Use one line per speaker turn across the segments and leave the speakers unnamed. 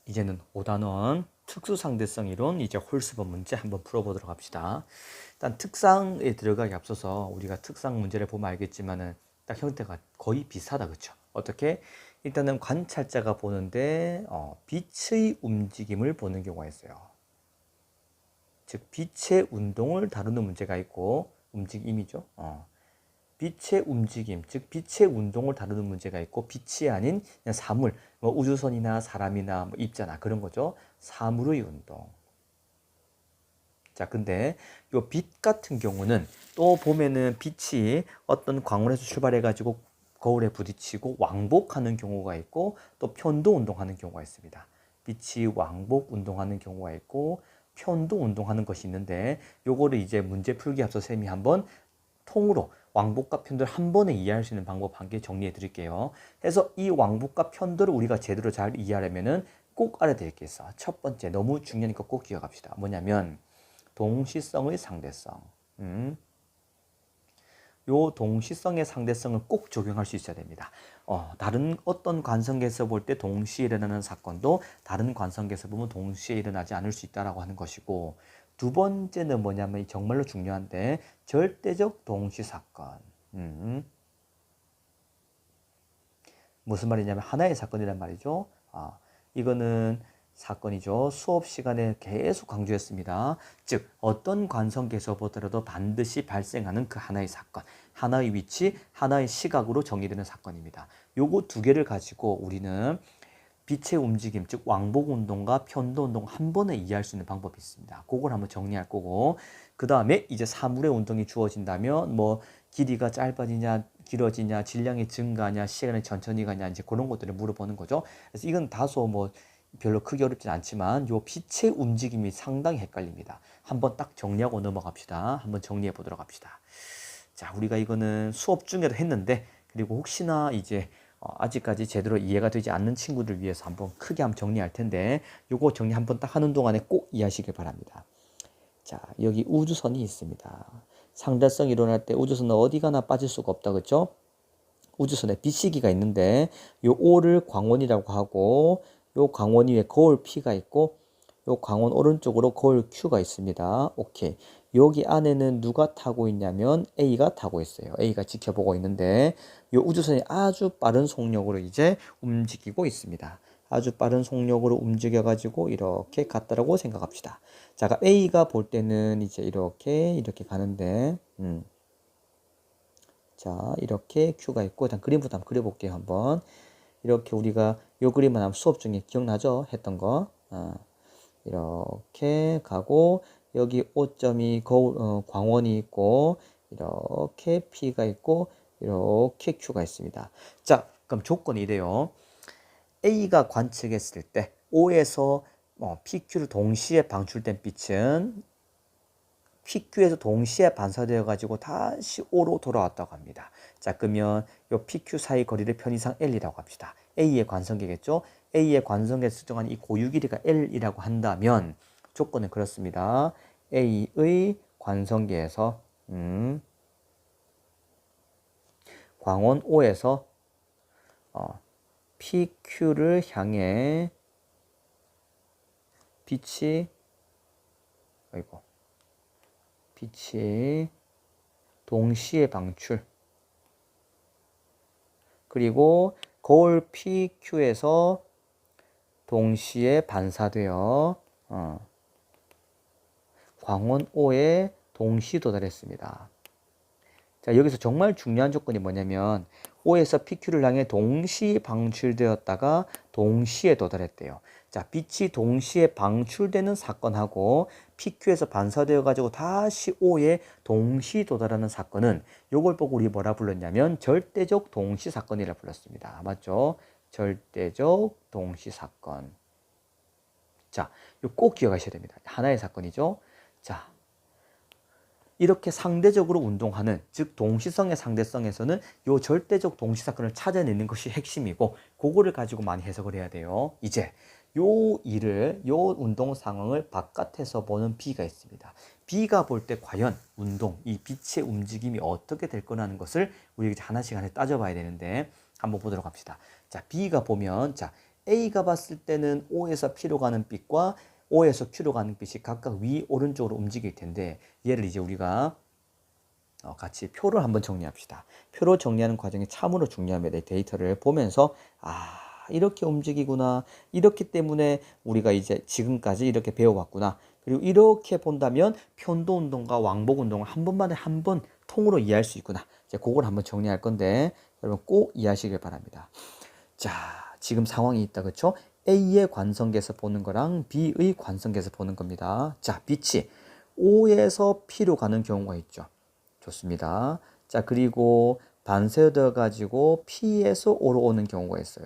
이제는 5단원 특수상대성 이론 이제 홀수법 문제 한번 풀어보도록 합시다. 일단 특상에 들어가기 앞서서 우리가 특상 문제를 보면 알겠지만은 딱 형태가 거의 비슷하다, 그렇죠? 어떻게? 일단은 관찰자가 보는데 빛의 움직임을 보는 경우가 있어요. 즉 빛의 운동을 다루는 문제가 있고, 움직임이죠. 빛의 움직임, 즉 빛의 운동을 다루는 문제가 있고, 빛이 아닌 그냥 사물, 뭐 우주선이나 사람이나 뭐 입자나 그런 거죠. 사물의 운동. 자, 근데 요 빛 같은 경우는 또 보면은 빛이 어떤 광원에서 출발해 가지고 거울에 부딪히고 왕복하는 경우가 있고, 또 편도 운동하는 경우가 있습니다. 빛이 왕복 운동하는 경우가 있고 편도 운동하는 것이 있는데, 요거를 이제 문제 풀기 앞서 쌤이 한번 통으로 왕복과 편도를 한 번에 이해할 수 있는 방법 한 개 정리해 드릴게요. 그래서 이 왕복과 편도를 우리가 제대로 잘 이해하려면은 꼭 알아야 될 게 있어. 첫 번째, 너무 중요하니까 꼭 기억합시다. 뭐냐면 동시성의 상대성. 요 동시성의 상대성을 꼭 적용할 수 있어야 됩니다. 다른 어떤 관성계에서 볼 때 동시에 일어나는 사건도 다른 관성계에서 보면 동시에 일어나지 않을 수 있다라고 하는 것이고, 두 번째는 뭐냐면 정말로 중요한데 절대적 동시 사건. 무슨 말이냐면 하나의 사건이란 말이죠. 이거는 사건이죠. 수업 시간에 계속 강조했습니다. 즉 어떤 관성계에서 보더라도 반드시 발생하는 그 하나의 사건, 하나의 위치, 하나의 시각으로 정의되는 사건입니다. 요거 두 개를 가지고 우리는 빛의 움직임, 즉 왕복 운동과 편도 운동 한 번에 이해할 수 있는 방법이 있습니다. 그걸 한번 정리할 거고, 그 다음에 이제 사물의 운동이 주어진다면 뭐 길이가 짧아지냐 길어지냐, 질량이 증가하냐, 시간이 천천히 가냐, 이제 그런 것들을 물어보는 거죠. 그래서 이건 다소 뭐 별로 크게 어렵진 않지만 요 빛의 움직임이 상당히 헷갈립니다. 한번 딱 정리하고 넘어갑시다. 한번 정리해 보도록 합시다. 자, 우리가 이거는 수업 중에도 했는데, 그리고 혹시나 이제 아직까지 제대로 이해가 되지 않는 친구들 위해서 한번 크게 한번 정리할 텐데, 요거 정리 한번 딱 하는 동안에 꼭 이해하시길 바랍니다. 자, 여기 우주선이 있습니다. 상대성이 일어날 때 우주선은 어디 가나 빠질 수가 없다, 그렇죠? 우주선에 비치기가 있는데 요 O를 광원이라고 하고, 요 광원 위에 거울 P가 있고, 요 광원 오른쪽으로 거울 Q가 있습니다. 오케이. 여기 안에는 누가 타고 있냐면 A가 타고 있어요. A가 지켜보고 있는데 요 우주선이 아주 빠른 속력으로 이제 움직이고 있습니다. 아주 빠른 속력으로 움직여 가지고 이렇게 갔다라고 생각합시다. 자, A가 볼 때는 이제 이렇게 가는데, 자, 이렇게 Q가 있고, 일단 그림부터 한번 그려볼게요, 한번. 이렇게 우리가 요 그림은 아마 수업 중에 기억나죠? 했던 거. 이렇게 가고, 여기 O점이 거울, 광원이 있고, 이렇게 P가 있고, 이렇게 Q가 있습니다. 자, 그럼 조건이 이래요. A가 관측했을 때 O에서 PQ를 동시에 방출된 빛은 PQ에서 동시에 반사되어 가지고 다시 O로 돌아왔다고 합니다. 자, 그러면 이 PQ 사이 거리를 편의상 L이라고 합시다. A의 관성계겠죠? A의 관성계에서 측정한 이 고유 길이가 L이라고 한다면 조건은 그렇습니다. A의 관성계에서 광원 O에서 PQ를 향해 빛이 동시에 방출, 그리고 거울 PQ에서 동시에 반사되어 광원 O에 동시 도달했습니다. 자, 여기서 정말 중요한 조건이 뭐냐면 O에서 PQ를 향해 동시 방출되었다가 동시에 도달했대요. 자, 빛이 동시에 방출되는 사건하고 PQ에서 반사되어 가지고 다시 O에 동시 도달하는 사건은 요걸 보고 우리 뭐라 불렀냐면 절대적 동시 사건이라 불렀습니다. 맞죠? 절대적 동시 사건. 자, 요 꼭 기억하셔야 됩니다. 하나의 사건이죠. 자, 이렇게 상대적으로 운동하는, 즉 동시성의 상대성에서는 요 절대적 동시사건을 찾아내는 것이 핵심이고, 그거를 가지고 많이 해석을 해야 돼요. 이제 요 운동 상황을 바깥에서 보는 B가 있습니다. B가 볼 때 과연 운동, 이 빛의 움직임이 어떻게 될 거라는 것을 우리 하나씩 하나씩 따져봐야 되는데, 한번 보도록 합시다. 자, B가 보면, 자, A가 봤을 때는 O에서 P로 가는 빛과 O에서 Q로 가는 빛이 각각 위 오른쪽으로 움직일 텐데 얘를 이제 우리가 같이 표를 한번 정리합시다. 표로 정리하는 과정이 참으로 중요합니다. 이 데이터를 보면서 이렇게 움직이구나. 이렇기 때문에 우리가 이제 지금까지 이렇게 배워왔구나. 그리고 이렇게 본다면 편도 운동과 왕복 운동을 한 번만에 한 번 통으로 이해할 수 있구나. 이제 그걸 한번 정리할 건데 여러분 꼭 이해하시길 바랍니다. 자, 지금 상황이 있다. 그렇죠? A의 관성계에서 보는 거랑 B의 관성계에서 보는 겁니다. 자, 빛이 O에서 P로 가는 경우가 있죠. 좋습니다. 자, 그리고 반사되어 가지고 P에서 O로 오는 경우가 있어요.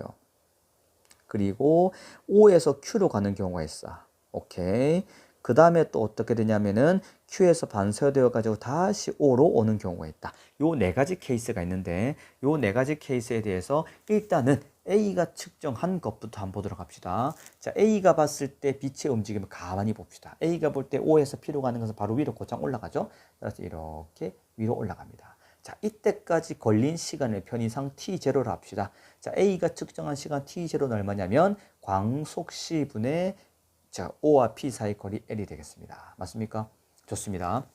그리고 O에서 Q로 가는 경우가 있어. 오케이. 그 다음에 또 어떻게 되냐면은 Q에서 반사되어 가지고 다시 O로 오는 경우가 있다. 요 네 가지 케이스가 있는데 요 네 가지 케이스에 대해서 일단은 A가 측정한 것부터 한번 보도록 합시다. 자, A가 봤을 때 빛의 움직임을 가만히 봅시다. A가 볼 때 O에서 P로 가는 것은 바로 위로 곧장 올라가죠. 그래서 이렇게 위로 올라갑니다. 자, 이때까지 걸린 시간을 편의상 t0로 합시다. 자, A가 측정한 시간 t0는 얼마냐면 광속시분의 자, O와 P 사이 거리 L이 되겠습니다. 맞습니까? 좋습니다.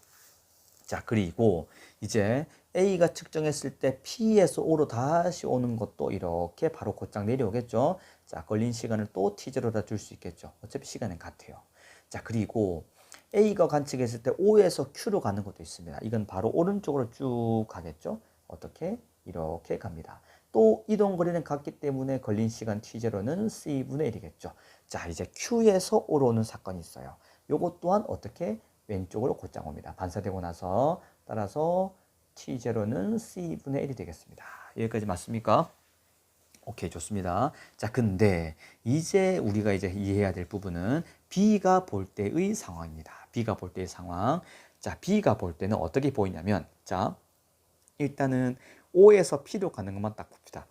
자, 그리고 이제 A가 측정했을 때 P에서 O로 다시 오는 것도 이렇게 바로 곧장 내려오겠죠. 자, 걸린 시간을 또 T0다 줄 수 있겠죠. 어차피 시간은 같아요. 자, 그리고 A가 관측했을 때 O에서 Q로 가는 것도 있습니다. 이건 바로 오른쪽으로 쭉 가겠죠. 어떻게? 이렇게 갑니다. 또 이동 거리는 같기 때문에 걸린 시간 T0는 C분의 1이겠죠. 자, 이제 Q에서 O로 오는 사건이 있어요. 요것 또한 어떻게? 왼쪽으로 곧장 옵니다. 반사되고 나서 따라서 T0는 C분의 1이 되겠습니다. 여기까지 맞습니까? 오케이, 좋습니다. 자, 근데 이제 우리가 이제 이해해야 될 부분은 B가 볼 때의 상황입니다. B가 볼 때의 상황. 자, B가 볼 때는 어떻게 보이냐면, 자, 일단은 O에서 P로 가는 것만 딱 봅시다.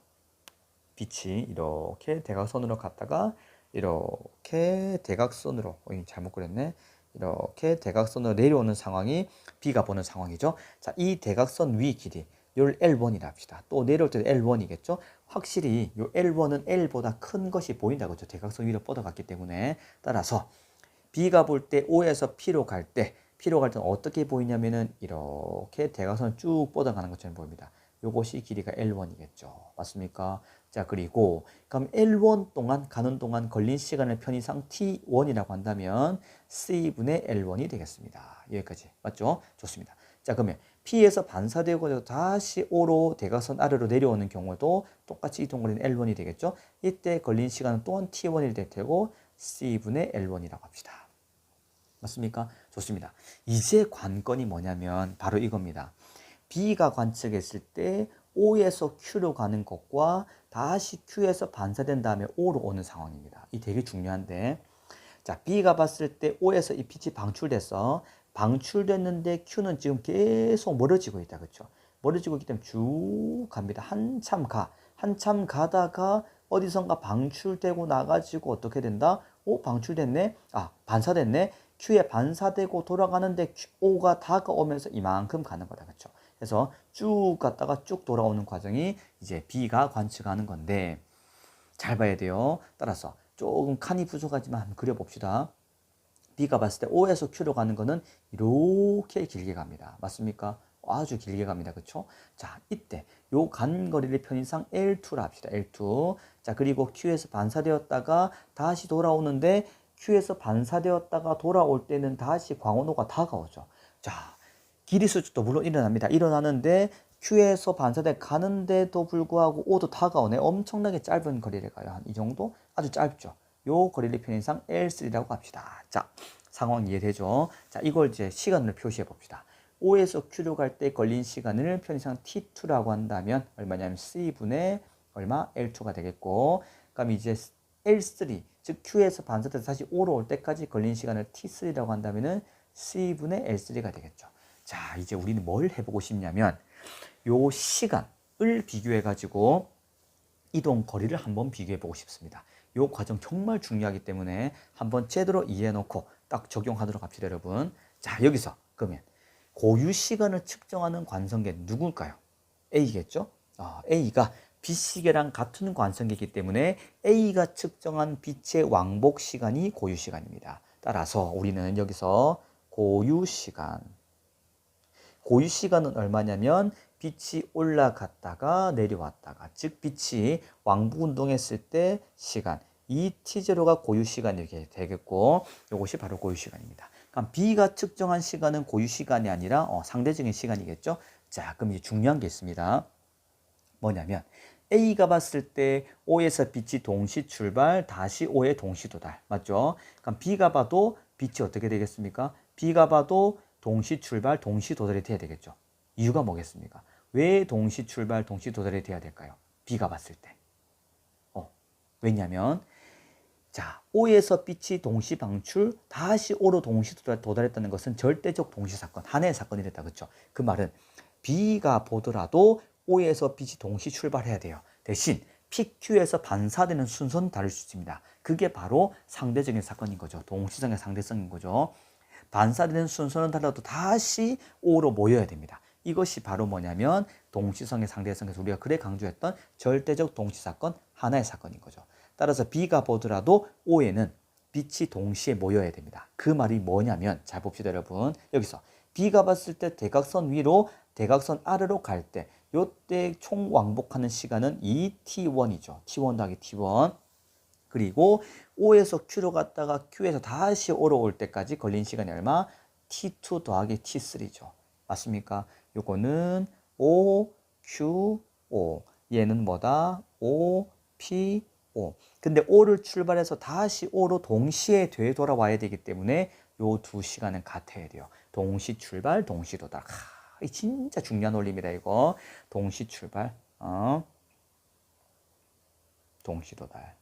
빛이 이렇게 대각선으로 갔다가 이렇게 대각선으로, 잘못 그렸네. 이렇게 대각선으로 내려오는 상황이 B가 보는 상황이죠. 자, 이 대각선 위 길이 요 L1이라 합시다. 또 내려올 때도 L1이겠죠. 확실히 요 L1은 L보다 큰 것이 보인다고 했죠. 대각선 위로 뻗어갔기 때문에. 따라서 B가 볼 때 O에서 P로 갈 때, P로 갈 때는 어떻게 보이냐면은 이렇게 대각선 쭉 뻗어가는 것처럼 보입니다. 요것이 길이가 L1이겠죠. 맞습니까? 자, 그리고 그럼 L1 동안 가는 동안 걸린 시간을 편의상 T1이라고 한다면 C분의 L1이 되겠습니다. 여기까지 맞죠? 좋습니다. 자, 그러면 P에서 반사되고 다시 O로 대각선 아래로 내려오는 경우도 똑같이 이동거리는 L1이 되겠죠? 이때 걸린 시간은 또한 T1이 될 테고 C분의 L1이라고 합시다. 맞습니까? 좋습니다. 이제 관건이 뭐냐면 바로 이겁니다. B가 관측했을 때 O에서 Q로 가는 것과 다시 Q에서 반사된 다음에 O로 오는 상황입니다. 이 되게 중요한데, 자, B가 봤을 때 O에서 이 빛이 방출됐어. 방출됐는데 Q는 지금 계속 멀어지고 있다. 그렇죠? 멀어지고 있기 때문에 쭉 갑니다. 한참 가다가 어디선가 방출되고 나가지고 어떻게 된다? 오, 방출됐네? 반사됐네? Q에 반사되고 돌아가는데 O가 다가오면서 이만큼 가는 거다. 그렇죠? 그래서 쭉 갔다가 쭉 돌아오는 과정이 이제 B가 관측하는 건데, 잘 봐야 돼요. 따라서 조금 칸이 부족하지만 한번 그려봅시다. B가 봤을 때 O에서 Q로 가는 거는 이렇게 길게 갑니다. 맞습니까? 아주 길게 갑니다. 그렇죠? 자, 이때 요 간 거리를 편의상 L2라 합시다. L2. 자, 그리고 Q에서 반사되었다가 다시 돌아오는데 Q에서 반사되었다가 돌아올 때는 다시 광원호가 다가오죠. 자, 길이 수축도 물론 일어납니다. 일어나는데 Q에서 반사돼 가는데도 불구하고 O도 다가오네. 엄청나게 짧은 거리를 가요. 한 이 정도? 아주 짧죠. 요 거리를 편의상 L3라고 합시다. 자, 상황 이해되죠? 자, 이걸 이제 시간으로 표시해 봅시다. O에서 Q로 갈 때 걸린 시간을 편의상 T2라고 한다면 얼마냐면 C분의 얼마? L2가 되겠고, 그럼 이제 L3, 즉 Q에서 반사돼서 다시 O로 올 때까지 걸린 시간을 T3라고 한다면은 C분의 L3가 되겠죠. 자, 이제 우리는 뭘 해보고 싶냐면 요 시간을 비교해 가지고 이동 거리를 한번 비교해 보고 싶습니다. 요 과정 정말 중요하기 때문에 한번 제대로 이해해 놓고 딱 적용하도록 합시다, 여러분. 자, 여기서 그러면 고유 시간을 측정하는 관성계 누굴까요? A겠죠? A가 빛시계랑 같은 관성이기 때문에 A가 측정한 빛의 왕복 시간이 고유 시간입니다. 따라서 우리는 여기서 고유 시간은 얼마냐면 빛이 올라갔다가 내려왔다가, 즉 빛이 왕복 운동했을 때 시간, 이 T0가 고유 시간이 되겠고, 이것이 바로 고유 시간입니다. 그럼 B가 측정한 시간은 고유 시간이 아니라 상대적인 시간이겠죠. 자, 그럼 이제 중요한 게 있습니다. 뭐냐면 A가 봤을 때 O에서 빛이 동시 출발, 다시 O에 동시 도달. 맞죠? 그럼 B가 봐도 빛이 어떻게 되겠습니까? B가 봐도 동시 출발, 동시 도달이 돼야 되겠죠. 이유가 뭐겠습니까? 왜 동시 출발, 동시 도달이 돼야 될까요? B가 봤을 때. 왜냐면 자, O에서 빛이 동시 방출, 다시 O로 동시 도달했다는 것은 절대적 동시 사건, 하나의 사건이랬다. 그렇죠? 그 말은 B가 보더라도 O에서 빛이 동시 출발해야 돼요. 대신 PQ에서 반사되는 순서는 다를 수 있습니다. 그게 바로 상대적인 사건인 거죠. 동시성의 상대성인 거죠. 반사되는 순서는 달라도 다시 O로 모여야 됩니다. 이것이 바로 뭐냐면 동시성의 상대성에서 우리가 그래 강조했던 절대적 동시 사건, 하나의 사건인 거죠. 따라서 B가 보더라도 O에는 빛이 동시에 모여야 됩니다. 그 말이 뭐냐면, 잘 봅시다 여러분. 여기서 B가 봤을 때 대각선 위로 대각선 아래로 갈 때 요때 총 왕복하는 시간은 2T1이죠. T1 더하기 T1. 그리고 O에서 Q로 갔다가 Q에서 다시 O로 올 때까지 걸린 시간이 얼마? T2 더하기 T3죠. 맞습니까? 요거는 O, Q, O. 얘는 뭐다? O, P, O. 근데 O를 출발해서 다시 O로 동시에 되돌아와야 되기 때문에 요 두 시간은 같아야 돼요. 동시 출발, 동시 도달. 이 진짜 중요한 원리입니다. 이거 동시 출발, 동시 도달.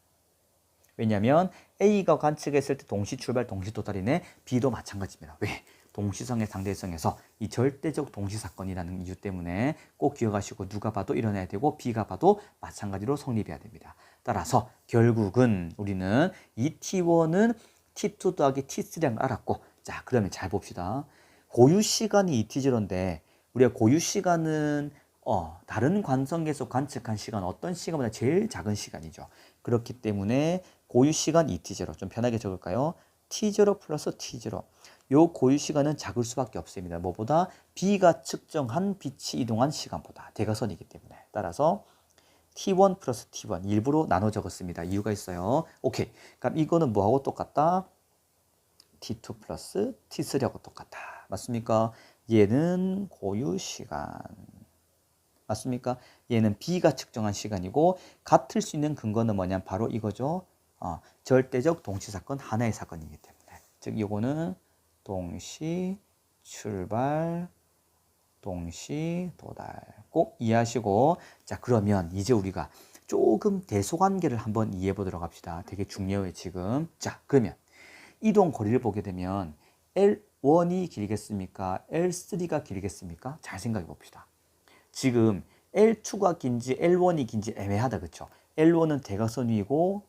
왜냐하면 A가 관측했을 때 동시 출발, 동시 도달이네. B도 마찬가지입니다. 왜? 동시성의 상대성에서 이 절대적 동시 사건이라는 이유 때문에 꼭 기억하시고, 누가 봐도 일어나야 되고 B가 봐도 마찬가지로 성립해야 됩니다. 따라서 결국은 우리는 이 T1은 T2 더하기 T3랑 알았고, 자, 그러면 잘 봅시다. 고유 시간이 이 T0인데 우리가 고유 시간은 다른 관성계에서 관측한 시간, 어떤 시간보다 제일 작은 시간이죠. 그렇기 때문에 고유 시간 ET0, 좀 편하게 적을까요? T0 플러스 T0. 요 고유 시간은 작을 수밖에 없습니다. 뭐보다? B가 측정한 빛이 이동한 시간보다, 대각선이기 때문에. 따라서 T1 플러스 T1 일부러 나눠 적었습니다. 이유가 있어요. 오케이. 그럼 이거는 뭐하고 똑같다? T2 플러스 T3하고 똑같다. 맞습니까? 얘는 고유 시간. 맞습니까? 얘는 B가 측정한 시간이고, 같을 수 있는 근거는 뭐냐? 바로 이거죠. 절대적 동시 사건, 하나의 사건이기 때문에. 즉 이거는 동시 출발, 동시 도달. 꼭 이해하시고, 자, 그러면 이제 우리가 조금 대소관계를 한번 이해해 보도록 합시다. 되게 중요해요, 지금. 자, 그러면 이동 거리를 보게 되면 L1이 길겠습니까? L3가 길겠습니까? 잘 생각해 봅시다. 지금 L2가 긴지 L1이 긴지 애매하다, 그쵸? L1은 대각선 위이고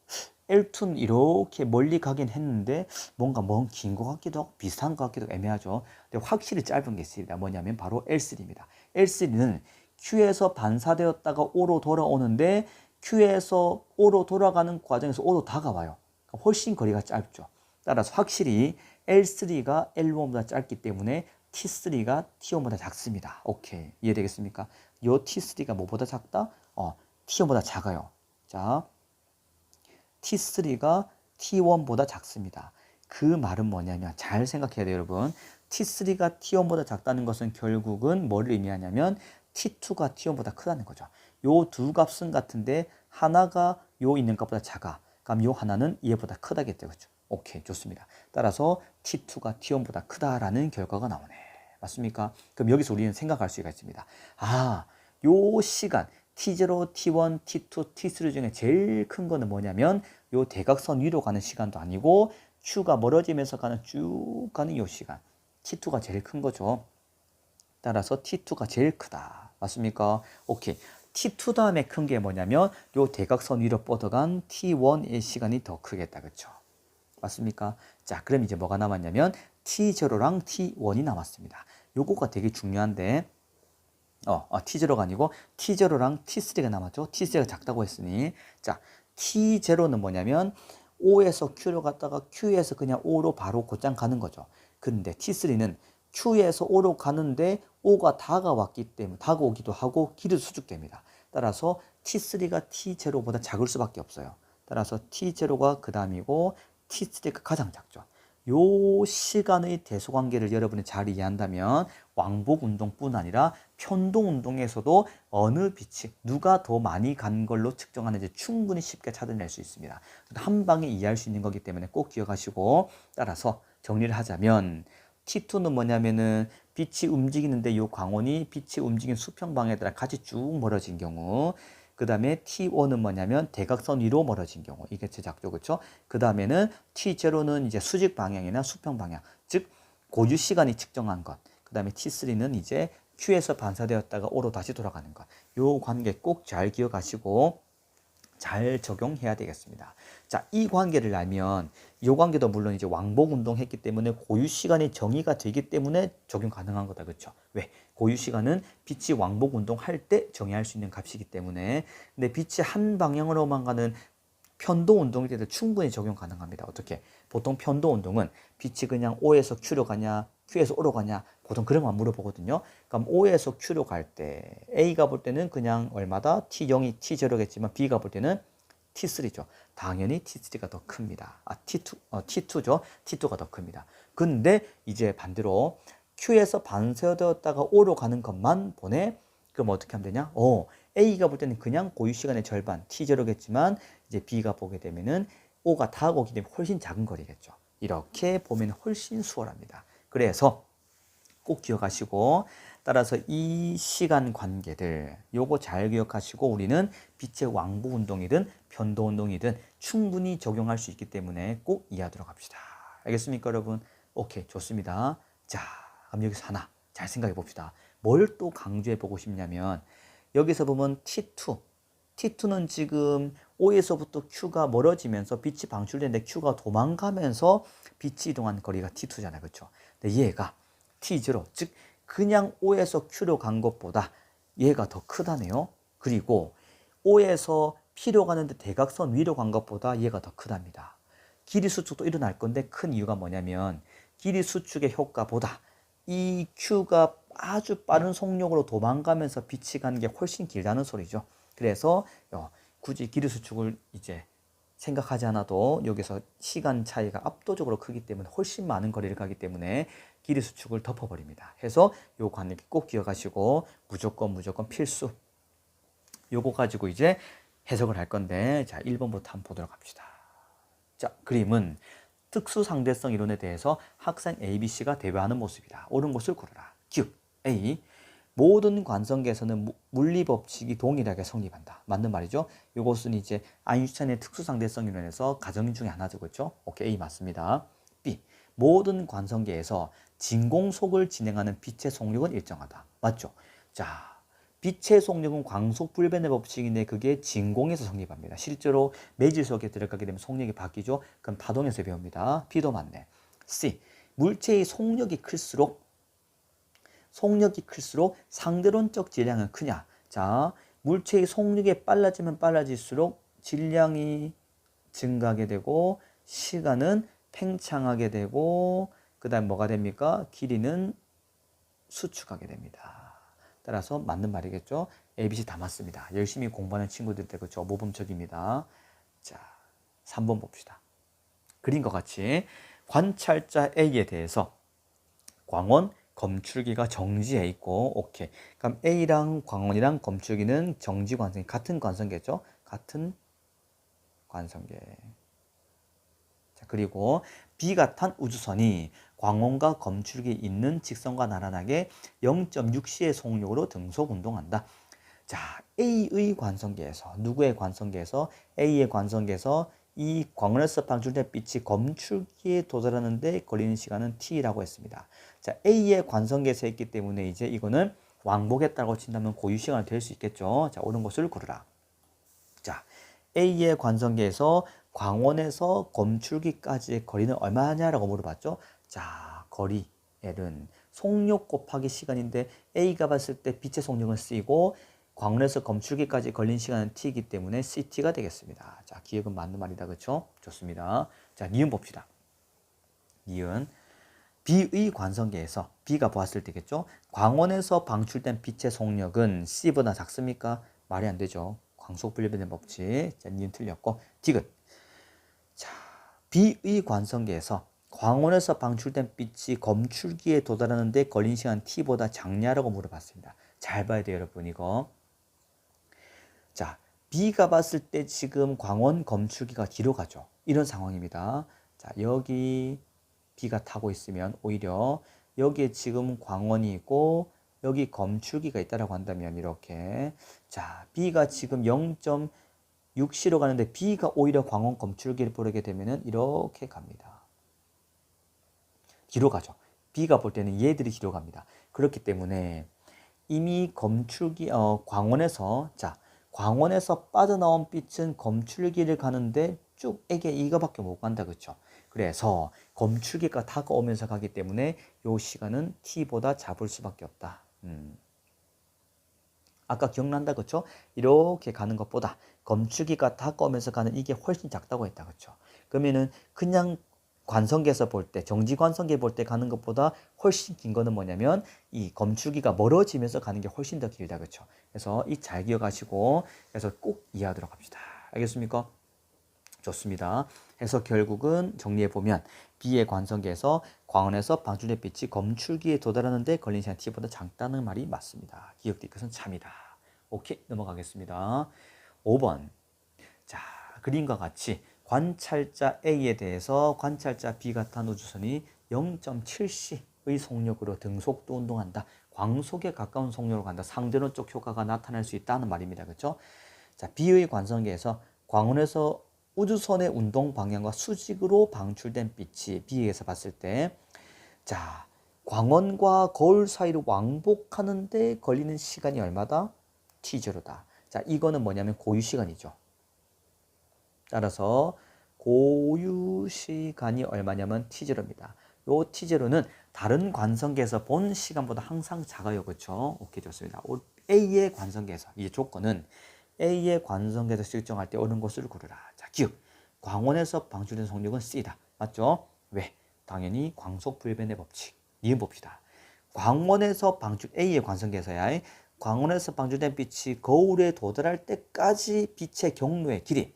L2는 이렇게 멀리 가긴 했는데 뭔가 먼 긴 것 같기도 하고 비슷한 것 같기도 하고 애매하죠. 근데 확실히 짧은 게 있습니다. 뭐냐면 바로 L3입니다. L3는 Q에서 반사되었다가 O로 돌아오는데 Q에서 O로 돌아가는 과정에서 O로 다가와요. 그러니까 훨씬 거리가 짧죠. 따라서 확실히 L3가 L1보다 짧기 때문에 T3가 T1보다 작습니다. 오케이. 이해되겠습니까? 요 T3가 뭐보다 작다? T1보다 작아요. 자, T3가 T1보다 작습니다. 그 말은 뭐냐면, 잘 생각해야 돼요, 여러분. T3가 T1보다 작다는 것은 결국은 뭐를 의미하냐면 T2가 T1보다 크다는 거죠. 요 두 값은 같은데 하나가 요 있는 값보다 작아. 그럼 요 하나는 얘보다 크다겠죠. 그렇죠? 오케이, 좋습니다. 따라서 T2가 T1보다 크다라는 결과가 나오네. 맞습니까? 그럼 여기서 우리는 생각할 수가 있습니다. 요 시간 T0, T1, T2, T3 중에 제일 큰 거는 뭐냐면 요 대각선 위로 가는 시간도 아니고 Q가 멀어지면서 가는 쭉 가는 요 시간. T2가 제일 큰 거죠. 따라서 T2가 제일 크다. 맞습니까? 오케이. T2 다음에 큰 게 뭐냐면 요 대각선 위로 뻗어간 T1의 시간이 더 크겠다. 그렇죠? 맞습니까? 자, 그럼 이제 뭐가 남았냐면 T0랑 T1이 남았습니다. 요거가 되게 중요한데, T0가 아니고 T0랑 T3가 남았죠. T3가 작다고 했으니 자, T0는 뭐냐면 O에서 Q로 갔다가 Q에서 그냥 O로 바로 곧장 가는 거죠. 근데 T3는 Q에서 O로 가는데 O가 다가왔기 때문에 다가오기도 하고 길이도 수축됩니다. 따라서 T3가 T0보다 작을 수밖에 없어요. 따라서 T0가 그 다음이고 T3가 가장 작죠. 요 시간의 대소관계를 여러분이 잘 이해한다면 왕복 운동뿐 아니라 편도 운동에서도 어느 빛이 누가 더 많이 간 걸로 측정하는지 충분히 쉽게 찾아낼 수 있습니다. 한 방에 이해할 수 있는 거기 때문에 꼭 기억하시고 따라서 정리를 하자면 T2는 뭐냐면은 빛이 움직이는데 요 광원이 빛이 움직이는 수평방에 따라 같이 쭉 멀어진 경우 그 다음에 T1은 뭐냐면 대각선 위로 멀어진 경우 이게 제작죠. 그렇죠? 그 다음에는 T0는 이제 수직 방향이나 수평 방향 즉 고유 시간이 측정한 것. 그 다음에 T3는 이제 Q에서 반사되었다가 O로 다시 돌아가는 것. 요 관계 꼭 잘 기억하시고 잘 적용해야 되겠습니다. 자, 이 관계를 알면 이 관계도 물론 이제 왕복 운동했기 때문에 고유 시간이 정의가 되기 때문에 적용 가능한 거다. 그렇죠? 왜? 고유 시간은 빛이 왕복 운동할 때 정의할 수 있는 값이기 때문에 근데 빛이 한 방향으로만 가는 편도 운동일 때도 충분히 적용 가능합니다. 어떻게? 보통 편도 운동은 빛이 그냥 O에서 Q로 가냐, Q에서 O로 가냐, 보통 그런 것만 물어보거든요. 그럼 O에서 Q로 갈 때, A가 볼 때는 그냥 얼마다? T0이 T0겠지만 B가 볼 때는 T3죠. 당연히 T3가 더 큽니다. T2죠. T2가 더 큽니다. 근데 이제 반대로 Q에서 반사되었다가 O로 가는 것만 보내. 그럼 어떻게 하면 되냐? A가 볼 때는 그냥 고유 시간의 절반 T0겠지만 이제 B가 보게 되면은 O가 다가오기 때문에 훨씬 작은 거리겠죠. 이렇게 보면 훨씬 수월합니다. 그래서 꼭 기억하시고 따라서 이 시간 관계들 요거 잘 기억하시고 우리는 빛의 왕복 운동이든 편도 운동이든 충분히 적용할 수 있기 때문에 꼭 이해하도록 합시다. 알겠습니까, 여러분? 오케이, 좋습니다. 자, 그럼 여기서 하나 잘 생각해 봅시다. 뭘 또 강조해 보고 싶냐면 여기서 보면 T2는 지금 O에서부터 Q가 멀어지면서 빛이 방출되는데 Q가 도망가면서 빛이 이동한 거리가 T2잖아요. 그렇죠? 근데 얘가 T0, 즉 그냥 O에서 Q로 간 것보다 얘가 더 크다네요. 그리고 O에서 P로 가는데 대각선 위로 간 것보다 얘가 더 크답니다. 길이 수축도 일어날 건데 큰 이유가 뭐냐면 길이 수축의 효과보다 이 Q가 아주 빠른 속력으로 도망가면서 빛이 가는 게 훨씬 길다는 소리죠. 그래서 굳이 길이 수축을 이제 생각하지 않아도 여기서 시간 차이가 압도적으로 크기 때문에 훨씬 많은 거리를 가기 때문에 길이 수축을 덮어버립니다. 해서 요 관계 꼭 기억하시고 무조건 필수. 요거 가지고 이제 해석을 할 건데 자 1번부터 한번 보도록 합시다. 자, 그림은 특수상대성 이론에 대해서 학생 ABC가 대화하는 모습이다. 옳은 것을 고르라. q A. 모든 관성계에서는 물리법칙이 동일하게 성립한다. 맞는 말이죠. 이것은 이제 아인슈타인의 특수상대성 이론에서 가정 중에 하나죠. 그렇죠? 오케이, A 맞습니다. B. 모든 관성계에서 진공속을 진행하는 빛의 속력은 일정하다. 맞죠? 자, 빛의 속력은 광속 불변의 법칙인데 그게 진공에서 성립합니다. 실제로 매질 속에 들어가게 되면 속력이 바뀌죠. 그럼 파동에서 배웁니다. B도 맞네. C. 물체의 속력이 클수록 상대론적 질량은 크냐? 자, 물체의 속력이 빨라지면 빨라질수록 질량이 증가하게 되고 시간은 팽창하게 되고 그 다음 뭐가 됩니까? 길이는 수축하게 됩니다. 따라서 맞는 말이겠죠? ABC 다 맞습니다. 열심히 공부하는 친구들 때 그렇죠? 모범적입니다. 자, 3번 봅시다. 그림과 같이 관찰자 A에 대해서 광원, 검출기가 정지해 있고 오케이. 그럼 A랑 광원이랑 검출기는 정지 관성이 같은 관성계죠. 같은 관성계. 자, 그리고 비가탄 우주선이 광원과 검출기 있는 직선과 나란하게 0.6시의 속력으로 등속 운동한다. 자, A의 관성계에서 누구의 관성계에서 A의 관성계에서 이 광원에서 방출된 빛이 검출기에 도달하는데 걸리는 시간은 t라고 했습니다. 자, A의 관성계에서 있기 때문에 이제 이거는 왕복했다고 친다면 고유 시간이 될 수 있겠죠. 자, 옳은 것을 고르라. 자, A의 관성계에서 광원에서 검출기까지의 거리는 얼마냐라고 물어봤죠. 자, 거리 L은 속력 곱하기 시간인데 A가 봤을 때 빛의 속력은 C고 광원에서 검출기까지 걸린 시간은 T이기 때문에 CT가 되겠습니다. 자, 기억은 맞는 말이다. 그렇죠? 좋습니다. 자, 니은 봅시다. 니은. B의 관성계에서 B가 보았을 때겠죠? 광원에서 방출된 빛의 속력은 C보다 작습니까? 말이 안 되죠. 광속분리배된 법칙. 자, 니은 틀렸고. 디귿. 자, B의 관성계에서 광원에서 방출된 빛이 검출기에 도달하는데 걸린 시간 T보다 작냐라고 물어봤습니다. 잘 봐야 돼요, 여러분. 이거. 자, B가 봤을 때 지금 광원 검출기가 뒤로 가죠. 이런 상황입니다. 자, 여기 B가 타고 있으면 오히려 여기에 지금 광원이 있고 여기 검출기가 있다라고 한다면 이렇게, 자, B가 지금 0.6C로 가는데 B가 오히려 광원 검출기를 보게 되면은 이렇게 갑니다. 뒤로 가죠. B가 볼 때는 얘들이 뒤로 갑니다. 그렇기 때문에 이미 검출기 광원에서, 자, 광원에서 빠져나온 빛은 검출기를 가는데 쭉 에게 이거밖에 못 간다. 그렇죠? 그래서 검출기가 다가오면서 가기 때문에 요 시간은 T보다 잡을 수밖에 없다. 아까 기억난다. 그렇죠? 이렇게 가는 것보다 검출기가 다가오면서 가는 이게 훨씬 작다고 했다. 그렇죠? 그러면은 그냥 관성계에서 볼 때, 정지 관성계 볼 때 가는 것보다 훨씬 긴 거는 뭐냐면 이 검출기가 멀어지면서 가는 게 훨씬 더 길다. 그렇죠? 그래서 이 잘 기억하시고, 그래서 꼭 이해하도록 합시다. 알겠습니까? 좋습니다. 그래서 결국은 정리해보면 B의 관성계에서 광원에서 방출된 빛이 검출기에 도달하는데 걸린 시간 T보다 작다는 말이 맞습니다. 기억될 것은 참이다. 오케이, 넘어가겠습니다. 5번. 자, 그림과 같이 관찰자 A에 대해서 관찰자 B가 탄 우주선이 0.7C의 속력으로 등속도 운동한다. 광속에 가까운 속력으로 간다. 상대론적 효과가 나타날 수 있다는 말입니다. 그렇죠? 자, B의 관성계에서 광원에서 우주선의 운동 방향과 수직으로 방출된 빛이 B에서 봤을 때, 자, 광원과 거울 사이를 왕복하는데 걸리는 시간이 얼마다? T0다. 자, 이거는 뭐냐면 고유 시간이죠. 따라서 고유 시간이 얼마냐면 T0입니다. 요 T0는 다른 관성계에서 본 시간보다 항상 작아요. 그렇죠? 오케이, 좋습니다. A의 관성계에서, 이 조건은 A의 관성계에서 측정할 때 옳은 것을 고르라. 자, 기억. 광원에서 방출된 속력은 C다. 맞죠? 왜? 당연히 광속불변의 법칙. 니은 봅시다. 광원에서 방출, A의 관성계에서야, 광원에서 방출된 빛이 거울에 도달할 때까지 빛의 경로의 길이.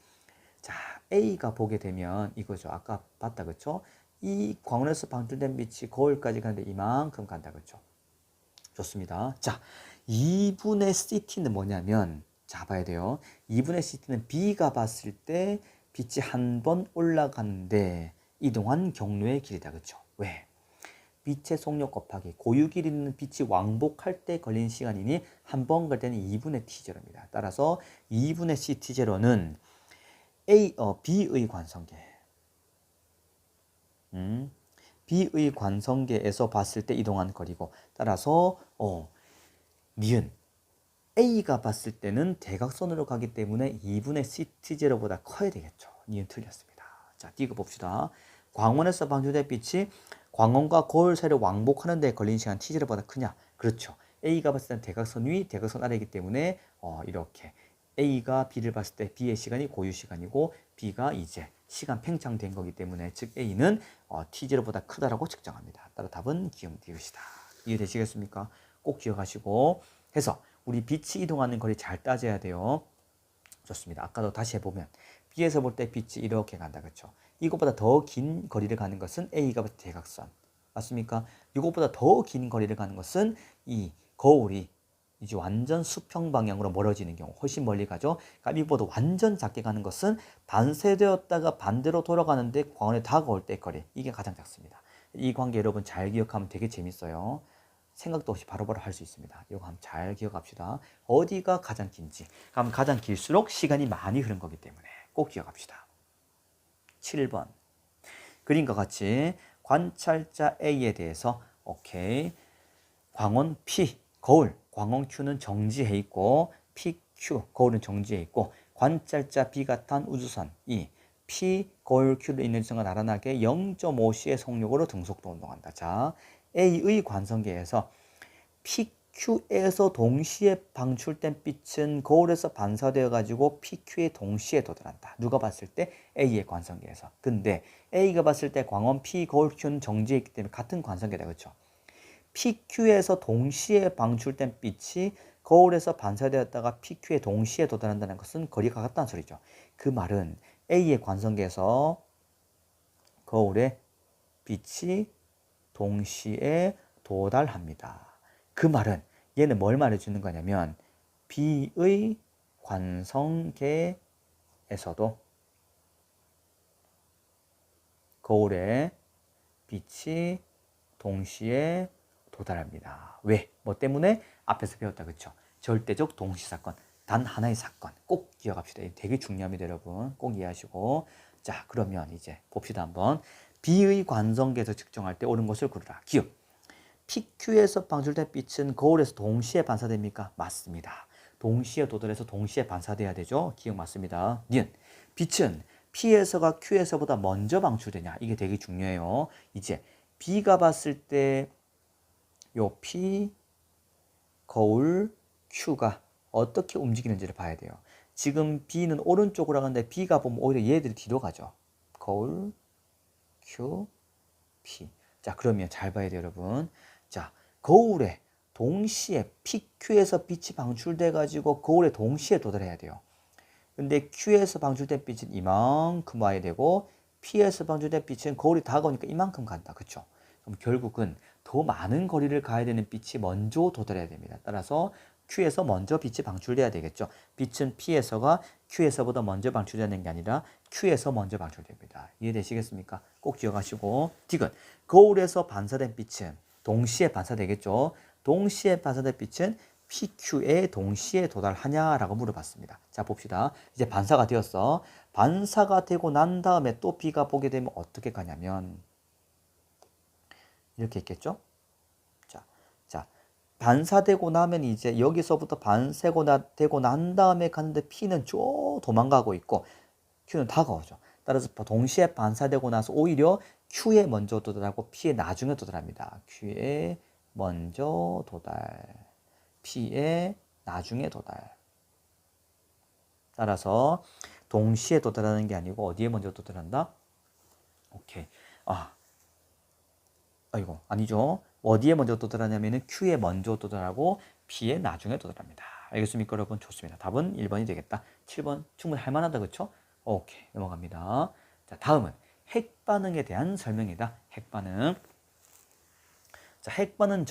자, A가 보게 되면 이거죠. 아까 봤다. 그렇죠? 이 광원에서 방출된 빛이 거울까지 가는데 이만큼 간다. 그렇죠? 좋습니다. 자, 2분의 CT는 뭐냐면, 자, 봐야 돼요. 2분의 CT는 B가 봤을 때 빛이 한 번 올라가는데 이동한 경로의 길이다. 그렇죠? 왜? 빛의 속력 곱하기 고유 길이는 빛이 왕복할 때 걸린 시간이니 한 번 갈 때는 2분의 T0입니다. 따라서 2분의 CT0는 B의 관성계. B의 관성계에서 봤을 때 이동한 거리고, 따라서 니은 A가 봤을 때는 대각선으로 가기 때문에 2분의 CT0보다 커야 되겠죠. 니은 틀렸습니다. 자, 띄고 봅시다. 광원에서 방출된 빛이 광원과 거울 사이를 왕복하는 데 걸린 시간 T0보다 크냐? 그렇죠. A가 봤을 때는 대각선 위, 대각선 아래이기 때문에 이렇게 A가 B를 봤을 때 B의 시간이 고유 시간이고 B가 이제 시간 팽창된 거기 때문에, 즉 A는 T0보다 크다라고 측정합니다. 따라 답은 기억 니으시다. 이해되시겠습니까? 꼭 기억하시고, 해서 우리 빛이 이동하는 거리 잘 따져야 돼요. 좋습니다. 아까도 다시 해보면 B에서 볼 때 빛이 이렇게 간다. 그렇죠? 이것보다 더 긴 거리를 가는 것은 A가 봤을 때 대각선. 맞습니까? 이것보다 더 긴 거리를 가는 것은 이 거울이 이제 완전 수평 방향으로 멀어지는 경우, 훨씬 멀리 가죠. 그러니까 이보다 완전 작게 가는 것은 반세되었다가 반대로 돌아가는데 광원에 다가올 때 거리, 이게 가장 작습니다. 이 관계 여러분 잘 기억하면 되게 재밌어요. 생각도 없이 바로바로 할 수 있습니다. 이거 한번 잘 기억합시다. 어디가 가장 긴지. 그럼 가장 길수록 시간이 많이 흐른 거기 때문에 꼭 기억합시다. 7번. 그림과 같이 관찰자 A에 대해서 오케이. 광원 P, 거울, 광원 Q는 정지해 있고 PQ, 거울은 정지해 있고, 관찰자 B가 탄 우주선 E, P, 거울 Q를 있는 우주선과 나란하게 0.5C의 속력으로 등속도 운동한다. 자, A의 관성계에서 PQ에서 동시에 방출된 빛은 거울에서 반사되어 가지고 PQ에 동시에 도달한다. 누가 봤을 때? A의 관성계에서. 근데 A가 봤을 때 광원 P, 거울 Q는 정지해 있기 때문에 같은 관성계다. 그렇죠? PQ에서 동시에 방출된 빛이 거울에서 반사되었다가 PQ에 동시에 도달한다는 것은 거리가 같다는 소리죠. 그 말은 A의 관성계에서 거울에 빛이 동시에 도달합니다. 그 말은 얘는 뭘 말해주는 거냐면 B의 관성계에서도 거울에 빛이 동시에 도달합니다. 왜? 뭐 때문에? 앞에서 배웠다. 그렇죠? 절대적 동시사건. 단 하나의 사건. 꼭 기억합시다. 되게 중요합니다. 여러분. 꼭 이해하시고. 자, 그러면 이제 봅시다. 한번. B의 관성계에서 측정할 때 옳은 것을 고르라. 기억. PQ에서 방출된 빛은 거울에서 동시에 반사됩니까? 맞습니다. 동시에 도달해서 동시에 반사돼야 되죠? 기억 맞습니다. 니은. 빛은 P에서가 Q에서보다 먼저 방출되냐? 이게 되게 중요해요. 이제 B가 봤을 때 요 P, 거울, Q가 어떻게 움직이는지를 봐야 돼요. 지금 B는 오른쪽으로 가는데 B가 보면 오히려 얘들이 뒤로 가죠. 거울, Q, P. 자, 그러면 잘 봐야 돼요, 여러분. 자, 거울에 동시에 PQ에서 빛이 방출돼 가지고 거울에 동시에 도달해야 돼요. 근데 Q에서 방출된 빛은 이만큼 와야 되고 P에서 방출된 빛은 거울이 다가오니까 이만큼 간다. 그렇죠? 그럼 결국은 더 많은 거리를 가야 되는 빛이 먼저 도달해야 됩니다. 따라서 Q에서 먼저 빛이 방출돼야 되겠죠. 빛은 P에서가 Q에서보다 먼저 방출되는 게 아니라 Q에서 먼저 방출됩니다. 이해되시겠습니까? 꼭 기억하시고. 디귿. 거울에서 반사된 빛은 동시에 반사되겠죠. 동시에 반사된 빛은 PQ에 동시에 도달하냐라고 물어봤습니다. 자, 봅시다. 이제 반사가 되었어. 반사가 되고 난 다음에 또 B가 보게 되면 어떻게 가냐면 이렇게 있겠죠? 자, 반사되고 나면 이제 여기서부터 반사되고 난 다음에 가는데 P는 쭉 도망가고 있고 Q는 다가오죠. 따라서 동시에 반사되고 나서 오히려 Q에 먼저 도달하고 P에 나중에 도달합니다. Q에 먼저 도달, P에 나중에 도달. 따라서 동시에 도달하는 게 아니고 어디에 먼저 도달한다? 오케이. 이거 아니죠. 어디에 먼저 도달하냐면은 Q에 먼저 도달하고 P에 나중에 도달합니다. 알겠습니까, 여러분? 좋습니다. 답은 1번이 되겠다. 7번 충분히 할 만하다. 그렇죠? 오케이. 넘어갑니다. 자, 다음은 핵반응에 대한 설명이다. 핵반응. 자, 핵반응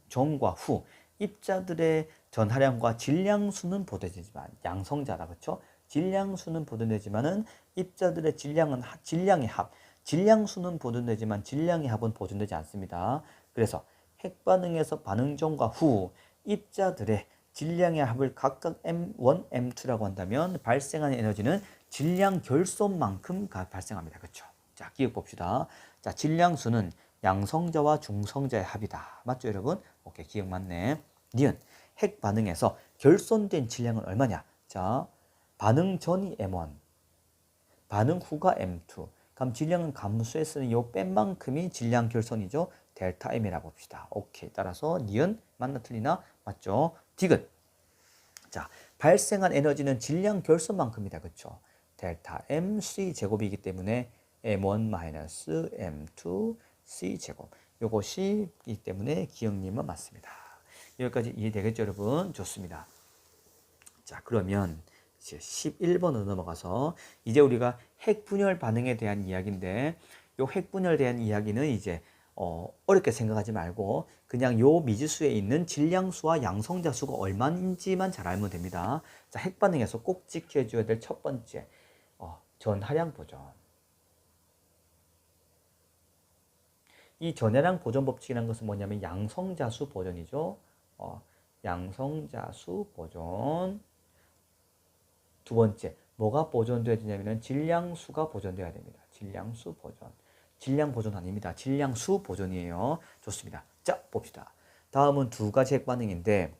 전과 후 입자들의 전하량과 질량수는 보존되지만 양성자다. 그렇죠? 질량수는 보존되지만은 입자들의 질량의 합, 질량수는 보존되지만 질량의 합은 보존되지 않습니다. 그래서 핵반응에서 반응 전과 후 입자들의 질량의 합을 각각 M1, M2라고 한다면 발생하는 에너지는 질량 결손만큼 발생합니다. 그렇죠? 자, 기억 봅시다. 자, 질량수는 양성자와 중성자의 합이다. 맞죠, 여러분? 오케이, 기억 맞네. 니은 핵 반응에서 결손된 질량은 얼마냐? 자, 반응 전이 M1, 반응 후가 M2. 그럼 질량은 감수했으니 요 뺀만큼이 질량 결손이죠. 델타 M이라고 봅시다. 오케이. 따라서 니은 맞나 틀리나? 맞죠? 디귿. 자, 발생한 에너지는 질량 결손만큼이다. 그렇죠? 델타 M C 제곱이기 때문에 M1 M2 C 제곱. 요것이기 때문에 기억님은 맞습니다. 여기까지 이해되겠죠, 여러분? 좋습니다. 자, 그러면 이제 11번으로 넘어가서 이제 우리가 핵분열 반응에 대한 이야기인데 요 핵분열에 대한 이야기는 이제 어렵게 생각하지 말고 그냥 요 미지수에 있는 질량수와 양성자 수가 얼마인지만 잘 알면 됩니다. 자, 핵반응에서 꼭 지켜줘야 될 첫 번째 전하량 보존. 이 전하량 보존 법칙이라는 것은 뭐냐면 양성자수 보존이죠. 양성자수 보존. 두 번째, 뭐가 보존돼야 되냐면 질량수가 보존돼야 됩니다. 질량수 보존. 질량 보존 아닙니다. 질량수 보존이에요. 좋습니다. 자, 봅시다. 다음은 두 가지 핵반응인데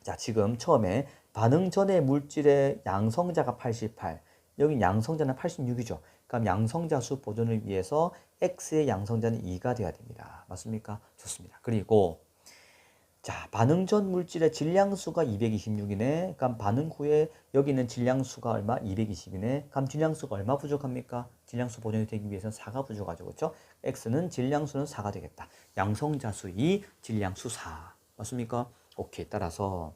자, 지금 처음에 반응 전의 물질의 양성자가 88, 여기 양성자는 86이죠. 그럼 양성자수 보존을 위해서 x의 양성자는 2가 돼야 됩니다. 맞습니까? 좋습니다. 그리고 자, 반응 전 물질의 질량수가 226이네. 그럼 반응 후에 여기 있는 질량수가 얼마? 220이네. 그럼 질량수가 얼마 부족합니까? 질량수 보존이 되기 위해서는 4가 부족하죠. 그렇죠? x는 질량수는 4가 되겠다. 양성자수 2, 질량수 4. 맞습니까? 오케이. 따라서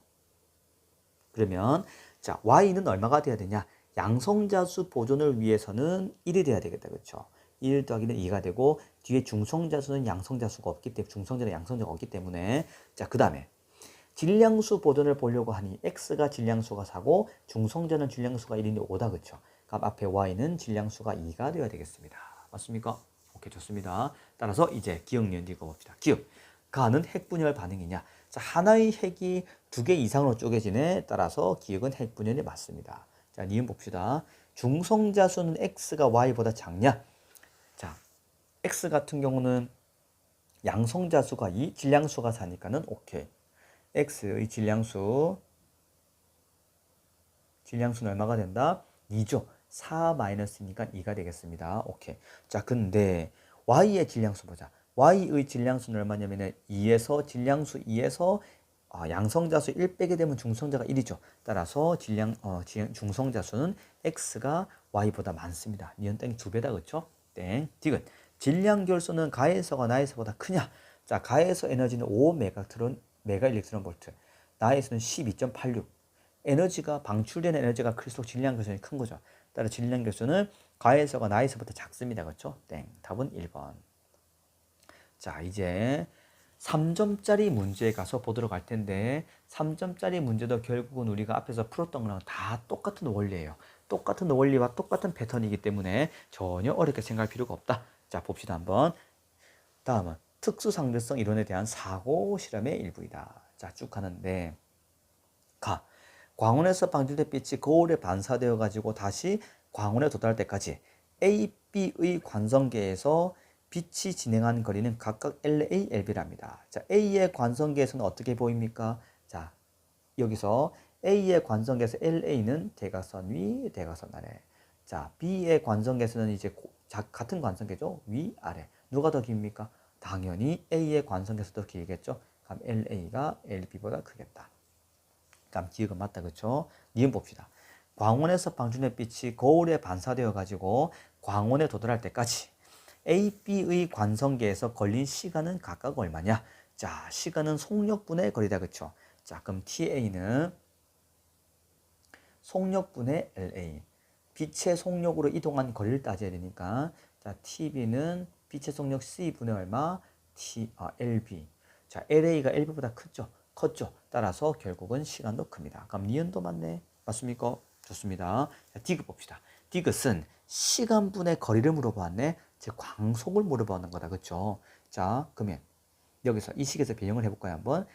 그러면 자, y는 얼마가 돼야 되냐? 양성자수 보존을 위해서는 1이 돼야 되겠다. 그렇죠? 1 더하기는 2가 되고 뒤에 중성자수는 양성자수가 없기 때문에 중성자는 양성자가 없기 때문에 자, 그다음에 질량수 보존을 보려고 하니 x가 질량수가 4고 중성자는 질량수가 1이니 5다. 그렇죠? 그럼 앞에 y는 질량수가 2가 되어야 되겠습니다. 맞습니까? 오케이, 좋습니다. 따라서 이제 기억, 니은, 읽어 봅시다. 기억. 가는 핵분열 반응이냐? 자, 하나의 핵이 2개 이상으로 쪼개지네. 따라서 기억은 핵분열이 맞습니다. 자, 니은 봅시다. 중성자수는 x가 y보다 작냐? 자, x 같은 경우는 양성자수가 2, 질량수가 4니까는 오케이. x의 질량수는 얼마가 된다? 2죠. 4 마이너스니까 2가 되겠습니다. 오케이. 자, 근데 y의 질량수 보자. y의 질량수는 얼마냐면은 2에서 질량수 2에서 양성자수 1 빼게 되면 중성자가 1이죠. 따라서 중성자수는 x가 y보다 많습니다. 니은 땡 2배다. 그렇죠? 땡. 디귿. 질량결수는 가에서가 나에서보다 크냐? 자, 가에서 에너지는 5 메가 일렉트론 볼트. 나에서는 12.86. 에너지가 방출되는 에너지가 클수록 질량결수는 큰 거죠. 따라 질량결수는 가에서가 나에서보다 작습니다. 그렇죠? 땡. 답은 1번. 자, 이제 3점짜리 문제에 가서 보도록 할 텐데 3점짜리 문제도 결국은 우리가 앞에서 풀었던 거랑 다 똑같은 원리예요. 똑같은 원리와 똑같은 패턴이기 때문에 전혀 어렵게 생각할 필요가 없다. 자, 봅시다 한번. 다음은 특수상대성 이론에 대한 사고 실험의 일부이다. 자, 쭉 하는데 가. 광원에서 방출된 빛이 거울에 반사되어 가지고 다시 광원에 도달할 때까지 A, B의 관성계에서 빛이 진행하는 거리는 각각 LA, LB랍니다. 자, A의 관성계에서는 어떻게 보입니까? 자, 여기서 A의 관성계에서 LA는 대각선 위, 대각선 아래. 자, B의 관성계에서는 이제 같은 관성계죠. 위, 아래. 누가 더 깁니까? 당연히 A의 관성계에서 더 길겠죠. 그럼 LA가 LB보다 크겠다. 그럼 기억은 맞다. 그렇죠? 니은 봅시다. 광원에서 방출된 빛이 거울에 반사되어 가지고 광원에 도달할 때까지 A, B의 관성계에서 걸린 시간은 각각 얼마냐? 자, 시간은 속력분의 거리다. 그렇죠? 자, 그럼 TA는 속력분의 LA. 빛의 속력으로 이동한 거리를 따져야 되니까 자, TB는 빛의 속력 C분의 얼마? LB. 자, LA가 LB보다 컸죠. 따라서 결국은 시간도 큽니다. 그럼 니은도 맞네. 맞습니까? 좋습니다. 자, 디귿 봅시다. 디귿은 시간분의 거리를 물어보았네. 즉 광속을 물어보는 거다. 그렇죠? 자, 그러면 여기서 이 식에서 변형을 해볼까요? 한번.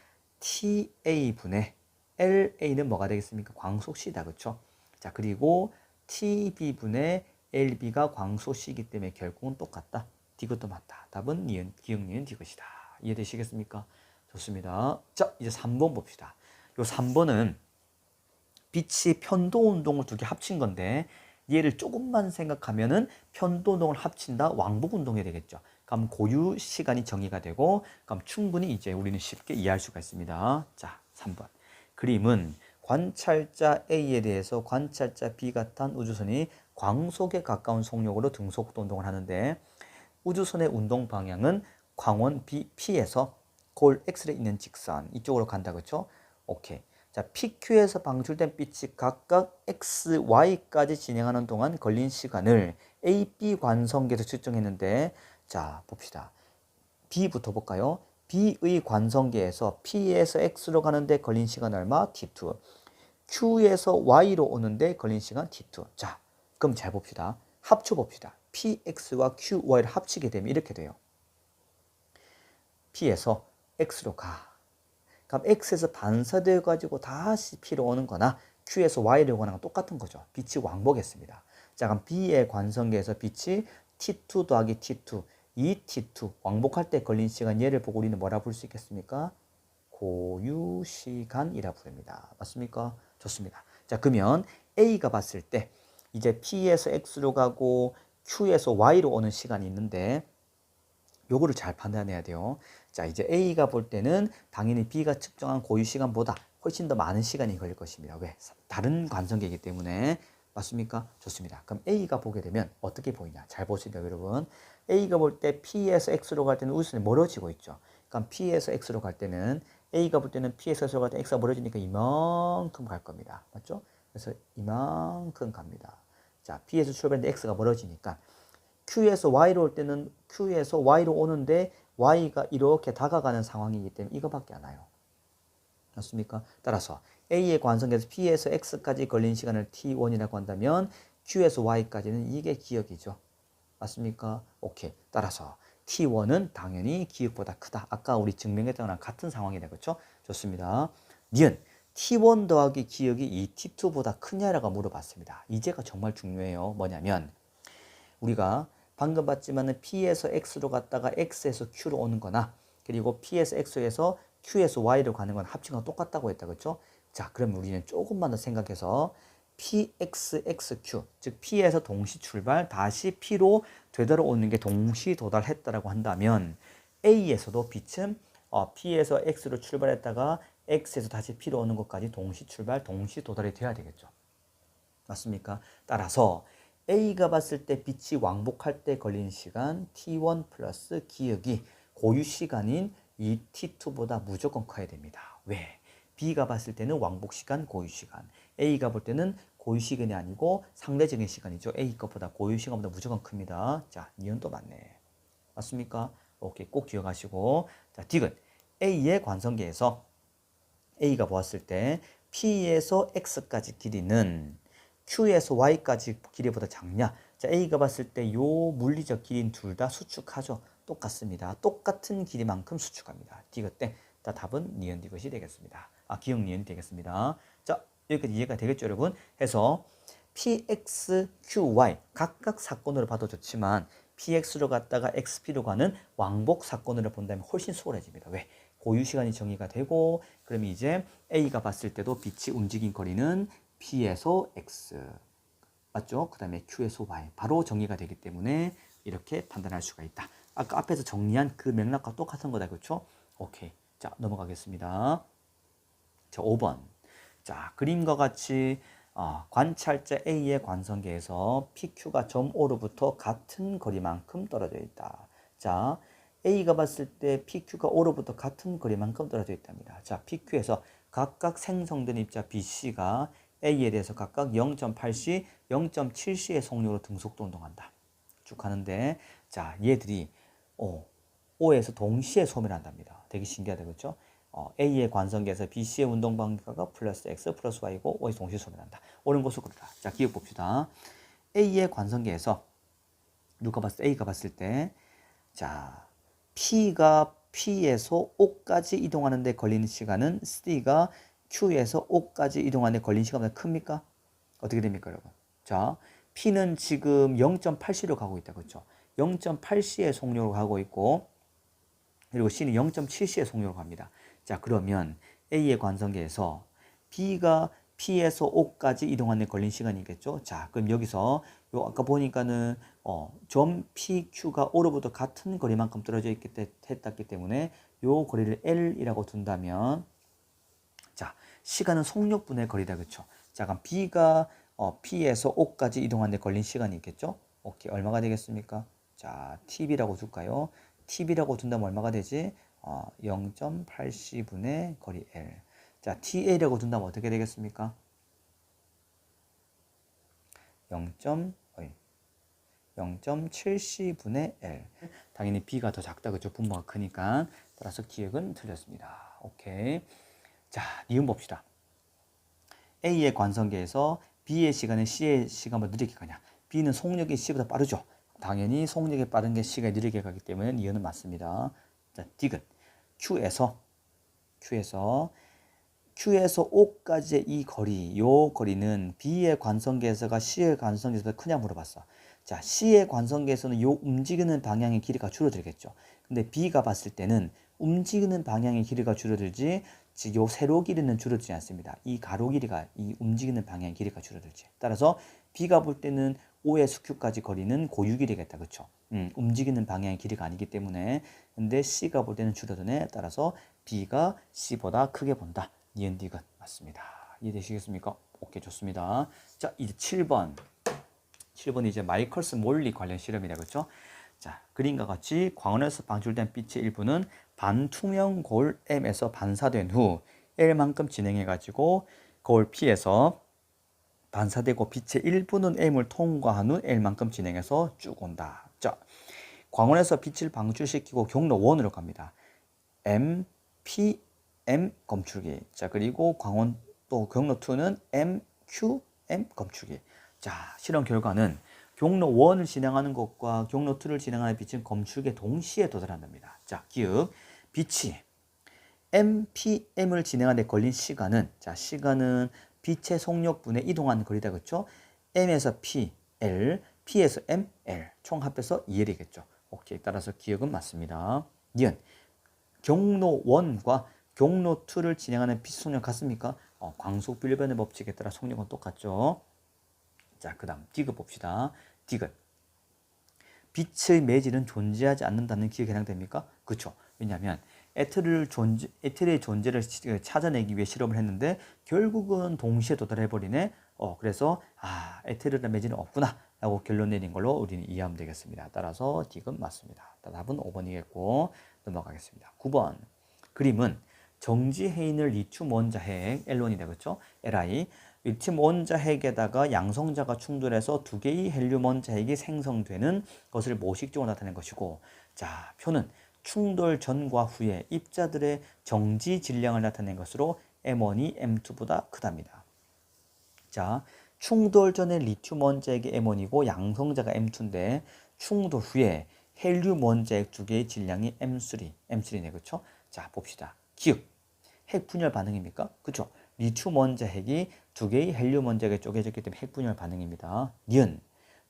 TA분의 LA는 뭐가 되겠습니까? 광속 C다. 그렇죠? 자, 그리고 TB분의 LB가 광속 C이기 때문에 결국은 똑같다. 디귿도 맞다. 답은 니은, 기억 니은 디귿이다. 이해되시겠습니까? 좋습니다. 자, 이제 3번 봅시다. 요 3번은 빛이 편도 운동을 두 개 합친 건데 얘를 조금만 생각하면은 편도 운동을 합친다 왕복 운동이 되겠죠. 그럼 고유 시간이 정의가 되고 그럼 충분히 이제 우리는 쉽게 이해할 수가 있습니다. 자, 3번. 그림은 관찰자 A에 대해서 관찰자 B가 탄 우주선이 광속에 가까운 속력으로 등속도 운동을 하는데 우주선의 운동 방향은 광원 P에서 골 X에 있는 직선 이쪽으로 간다. 그렇죠? 오케이. 자, PQ에서 방출된 빛이 각각 X, Y까지 진행하는 동안 걸린 시간을 A, B 관성계에서 측정했는데 자, 봅시다. B부터 볼까요? B의 관성계에서 P에서 X로 가는데 걸린 시간 얼마? T2. Q에서 Y로 오는데 걸린 시간 T2. 자, 그럼 잘 봅시다. 합쳐 봅시다. PX와 QY를 합치게 되면 이렇게 돼요. P에서 X로 가. 그럼 X에서 반사되어 가지고 다시 P로 오는 거나 Q에서 Y로 오는 건 똑같은 거죠. 빛이 왕복했습니다. 자, 그럼 B의 관성계에서 빛이 T2 더하기 T2, 이 T2 왕복할 때 걸린 시간 얘를 보고 우리는 뭐라 부를 수 있겠습니까? 고유시간이라 부릅니다. 맞습니까? 좋습니다. 자, 그러면 A가 봤을 때 이제 P에서 X로 가고 Q에서 Y로 오는 시간이 있는데 요거를 잘 판단해야 돼요. 자, 이제 A가 볼 때는 당연히 B가 측정한 고유 시간보다 훨씬 더 많은 시간이 걸릴 것입니다. 왜? 다른 관성계이기 때문에. 맞습니까? 좋습니다. 그럼 A가 보게 되면 어떻게 보이냐? 잘 보시죠, 여러분. A가 볼 때 P에서 X로 갈 때는 우선이 멀어지고 있죠. 그럼 P에서 X로 갈 때는 A가 볼 때는 P에서 X로 갈 때 X가 멀어지니까 이만큼 갈 겁니다. 맞죠? 그래서 이만큼 갑니다. 자, P에서 출발했는데 X가 멀어지니까 Q에서 Y로 올 때는 Q에서 Y로 오는데 Y가 이렇게 다가가는 상황이기 때문에 이거밖에 안 와요. 맞습니까? 따라서 A의 관성에서 P에서 X까지 걸린 시간을 T1이라고 한다면 Q에서 Y까지는 이게 기억이죠. 맞습니까? 오케이. 따라서 T1은 당연히 기억보다 크다. 아까 우리 증명했던 거랑 같은 상황이네. 그렇죠? 좋습니다. 니은 T1 더하기 기억이 이 T2보다 크냐라고 물어봤습니다. 이제가 정말 중요해요. 뭐냐면 우리가 방금 봤지만은 P에서 X로 갔다가 X에서 Q로 오는 거나 그리고 P에서 X에서 Q에서 Y로 가는 건 합친 건 똑같다고 했다. 그렇죠? 자, 그럼 우리는 조금만 더 생각해서 PXXQ, 즉 P에서 동시 출발 다시 P로 되돌아오는 게 동시 도달했다라고 한다면 A에서도 B쯤 P에서 X로 출발했다가 X에서 다시 P로 오는 것까지 동시 출발, 동시 도달이 돼야 되겠죠. 맞습니까? 따라서 A가 봤을 때 빛이 왕복할 때 걸린 시간 T1 플러스 기억이 고유 시간인 이 T2보다 무조건 커야 됩니다. 왜? B가 봤을 때는 왕복 시간, 고유 시간. A가 볼 때는 고유 시간이 아니고 상대적인 시간이죠. A 것보다 고유 시간보다 무조건 큽니다. 자, 니은도 맞네. 맞습니까? 오케이, 꼭 기억하시고. 자, 디귿. A의 관성계에서 A가 보았을 때 P에서 X까지 길이는 Q에서 Y까지 길이보다 작냐? 자, A가 봤을 때 요 물리적 길이는 둘 다 수축하죠. 똑같습니다. 똑같은 길이만큼 수축합니다. 디귿 땡. 자, 답은 니은 디귿이 되겠습니다. 기억 니은이 되겠습니다. 자, 여기까지 이해가 되겠죠, 여러분? 해서 PX, QY 각각 사건으로 봐도 좋지만 PX로 갔다가 XP로 가는 왕복 사건으로 본다면 훨씬 수월해집니다. 왜? 고유 시간이 정의가 되고 그러면 이제 A가 봤을 때도 빛이 움직인 거리는 P에서 X 맞죠? 그 다음에 Q에서 Y 바로 정의가 되기 때문에 이렇게 판단할 수가 있다. 아까 앞에서 정리한 그 맥락과 똑같은 거다. 그렇죠? 오케이. 자, 넘어가겠습니다. 자, 5번. 자, 그림과 같이 관찰자 A의 관성계에서 PQ가 점 O로부터 같은 거리만큼 떨어져 있다. 자, A가 봤을 때 PQ가 O로부터 같은 거리만큼 떨어져 있답니다. 자, PQ에서 각각 생성된 입자 BC가 A에 대해서 각각 0.8C, 0.7C의 속력으로 등속도 운동한다. 쭉 가는데, 자, 얘들이 O에서 동시에 소멸한답니다. 되게 신기하다, 그렇죠? A의 관성계에서 BC의 운동 방향가 플러스 X 플러스 Y고 O에서 동시에 소멸한다. 옳은 것을 고르라. 자, 기억 봅시다. A의 관성계에서 누가 봤을 때 A가 봤을 때 자, P가 P에서 O까지 이동하는 데 걸리는 시간은 C가 Q에서 O까지 이동하는 데 걸리는 시간보다 큽니까? 어떻게 됩니까, 여러분? 자, P는 지금 0.8C로 가고 있다. 그렇죠? 0.8C의 속력으로 가고 있고 그리고 C는 0.7C의 속력으로 갑니다. 자, 그러면 A의 관성계에서 B가 P에서 O까지 이동하는 데 걸린 시간이겠죠? 자, 그럼 여기서 요 아까 보니까는 점 PQ가 O로부터 같은 거리만큼 떨어져 했기 때문에 요 거리를 L이라고 둔다면 자, 시간은 속력분의 거리다. 그렇죠? 자, 그럼 B가 P에서 O까지 이동하는 데 걸린 시간이 있겠죠? 오케이. 얼마가 되겠습니까? 자, TB라고 둘까요? TB라고 둔다면 얼마가 되지? 0.8C분의 거리 L. 자, TA라고 둔다면 어떻게 되겠습니까? 0.7C분의 L. 당연히 B가 더 작다. 그죠? 분모가 크니까. 따라서 기억은 틀렸습니다. 오케이. 자, 니은 봅시다. A의 관성계에서 B의 시간은 C의 시간보다 느리게 가냐? B는 속력이 C보다 빠르죠? 당연히 속력이 빠른 게 C가 느리게 가기 때문에 니은은 맞습니다. 자, 디귿. Q에서 O까지의 이 거리, 요 거리는 B의 관성계에서가 C의 관성계에서보다 크냐 물어봤어. 자, C의 관성계에서는 요 움직이는 방향의 길이가 줄어들겠죠. 근데 B가 봤을 때는 움직이는 방향의 길이가 줄어들지, 즉 요 세로 길이는 줄어들지 않습니다. 이 가로 길이가, 이 움직이는 방향의 길이가 줄어들지. 따라서 B가 볼 때는 O에서 Q까지 거리는 고유길이 되겠다. 그쵸? 움직이는 방향의 길이가 아니기 때문에. 근데 C가 볼 때는 줄어드네. 따라서 B가 C보다 크게 본다. 니은 디귿 맞습니다. 이해되시겠습니까? 오케이, 좋습니다. 자, 이제 7번. 7번이 이제 마이클스 몰리 관련 실험이다. 그렇죠? 자, 그림과 같이 광원에서 방출된 빛의 일부는 반투명 거울 M에서 반사된 후 L만큼 진행해 가지고 거울 P에서 반사되고 빛의 일부는 M을 통과한 후 L만큼 진행해서 쭉 온다. 자, 광원에서 빛을 방출시키고 경로 1으로 갑니다. M, P, M 검출기. 자, 그리고 광원 또 경로 2는 M, Q, M 검출기. 자, 실험 결과는 경로 1을 진행하는 것과 경로 2를 진행하는 빛은 검출기에 동시에 도달한답니다. 자, 기억. 빛이 M, P, M을 진행하는 데 걸린 시간은, 자, 시간은 빛의 속력분의 이동하는 거리다. 그렇죠? M에서 P, L, P에서 M, L. 총 합해서 2L이겠죠. 오케이. 따라서 기억은 맞습니다. 니은. 경로 1과 경로 2를 진행하는 빛 속력 같습니까? 광속 빌변의 법칙에 따라 속력은 똑같죠. 자, 그 다음 디귿 봅시다. 디귿. 빛의 매질은 존재하지 않는다는 기억에 해당됩니까? 그렇죠. 왜냐하면 에틀의 존재를 찾아내기 위해 실험을 했는데 결국은 동시에 도달해버리네. 그래서 에테르의 매질은 없구나 라고 결론 내린 걸로 우리는 이해하면 되겠습니다. 따라서 디귿 맞습니다. 답은 5번이겠고 넘어가겠습니다. 9번. 그림은 정지해 있는 리튬 원자핵 L1이다. 그렇죠? Li. 리튬 원자핵에다가 양성자가 충돌해서 두 개의 헬륨 원자핵이 생성되는 것을 모식적으로 나타낸 것이고, 자, 표는 충돌 전과 후에 입자들의 정지 질량을 나타낸 것으로 M1이 M2보다 크답니다. 자, 충돌 전에 리튬 원자핵이 M1이고 양성자가 M2인데 충돌 후에 헬륨 원자핵 두 개의 질량이 M3네. 그렇죠? 자, 봅시다. 기억. 핵 분열 반응입니까? 그렇죠? 리튬 원자핵이 두 개의 헬륨 원자핵에 쪼개졌기 때문에 핵 분열 반응입니다. 니은.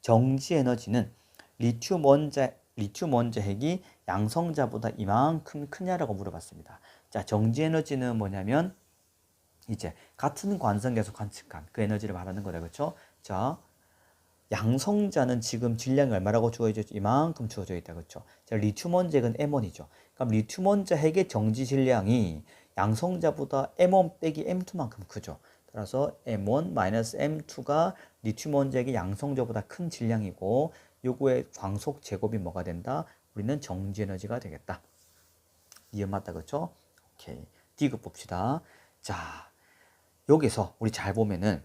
정지 에너지는 리튬 원자핵이 양성자보다 이만큼 크냐라고 물어봤습니다. 자, 정지 에너지는 뭐냐면 이제 같은 관성계에서 관측한 그 에너지를 말하는 거다. 그렇죠? 자, 양성자는 지금 질량이 얼마라고 주어져 있죠? 이만큼 주어져 있다. 그렇죠? 자, 리튬 원자핵은 M1이죠. 그럼 리튬 원자핵의 정지 질량이 양성자보다 M1 빼기 M2만큼 크죠. 따라서 M1-M2가 리튬 원자핵의 양성자보다 큰 질량이고 요거의 광속 제곱이 뭐가 된다? 우리는 정지 에너지가 되겠다. 이해 맞다. 그렇죠? 오케이. 디귿 봅시다. 자, 여기서 우리 잘 보면은,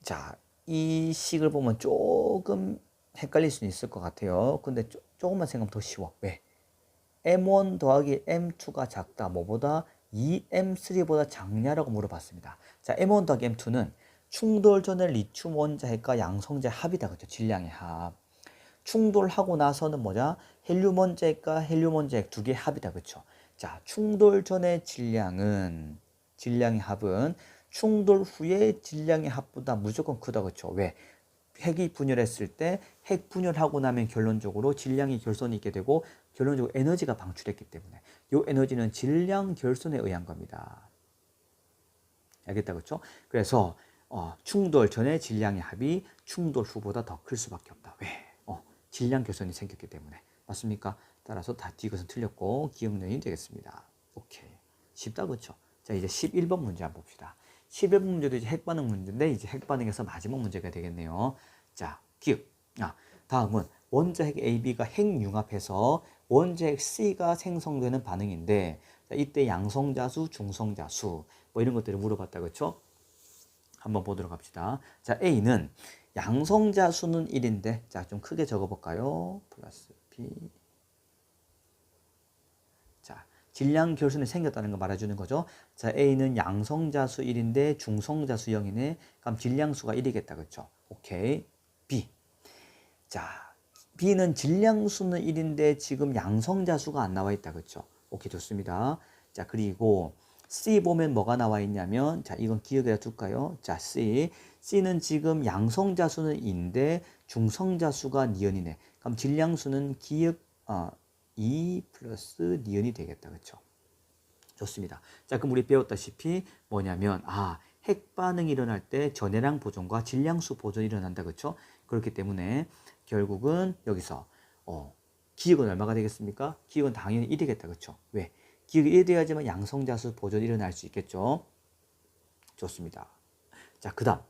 자, 이 식을 보면 조금 헷갈릴 수 있을 것 같아요. 근데 조금만 생각하면 더 쉬워. 왜? M1 더하기 M2가 작다. 뭐보다? 2M3보다 작냐라고 물어봤습니다. 자, M1 더하기 M2는 충돌 전에 리튬 원자핵과 양성자 합이다. 그렇죠? 질량의 합. 충돌하고 나서는 뭐냐? 헬륨 원자핵과 헬륨 원자핵 두 개의 합이다. 그렇죠? 자, 충돌 전의 질량의 합은 충돌 후에 질량의 합보다 무조건 크다. 그렇죠? 왜? 핵이 분열했을 때 핵 분열하고 나면 결론적으로 질량이 결손이 있게 되고 결론적으로 에너지가 방출했기 때문에 이 에너지는 질량 결손에 의한 겁니다. 알겠다. 그렇죠? 그래서 충돌 전에 질량의 합이 충돌 후보다 더 클 수밖에 없다. 왜? 질량 결손이 생겼기 때문에. 맞습니까? 따라서 다 이것은 틀렸고 기억연이 되겠습니다. 오케이. 쉽다. 그렇죠? 자, 이제 11번 문제 한번 봅시다. 11번 문제도 이제 핵반응 문제인데 이제 핵반응에서 마지막 문제가 되겠네요. 자, 기억. 다음은 원자핵 AB가 핵융합해서 원자핵 C가 생성되는 반응인데, 자, 이때 양성자수, 중성자수 뭐 이런 것들을 물어봤다. 그렇죠? 한번 보도록 합시다. 자, A는 양성자수는 1인데, 자, 좀 크게 적어볼까요? 플러스 B. 자, 질량 결손이 생겼다는 거 말해주는 거죠. 자, A는 양성자수 1인데 중성자수 0이네. 그럼 질량수가 1이겠다. 그렇죠? 오케이. B. 자, B는 질량수는 1인데 지금 양성자수가 안 나와 있다. 그렇죠? 오케이, 좋습니다. 자, 그리고 C 보면 뭐가 나와 있냐면, 자, 이건 기억에다 둘까요? 자, C는 지금 양성자수는 2인데 중성자수가 니은이네. 그럼 질량수는 기억 2 플러스 니은이 되겠다. 그렇죠? 좋습니다. 자, 그럼 우리 배웠다시피 뭐냐면 핵반응이 일어날 때 전해량 보존과 질량수 보존이 일어난다. 그렇죠? 그렇기 때문에 결국은 여기서 기억은 얼마가 되겠습니까? 기억은 당연히 1이겠다. 그렇죠? 왜? 기억이 1이 돼야지만 양성자수 보존이 일어날 수 있겠죠. 좋습니다. 자, 그 다음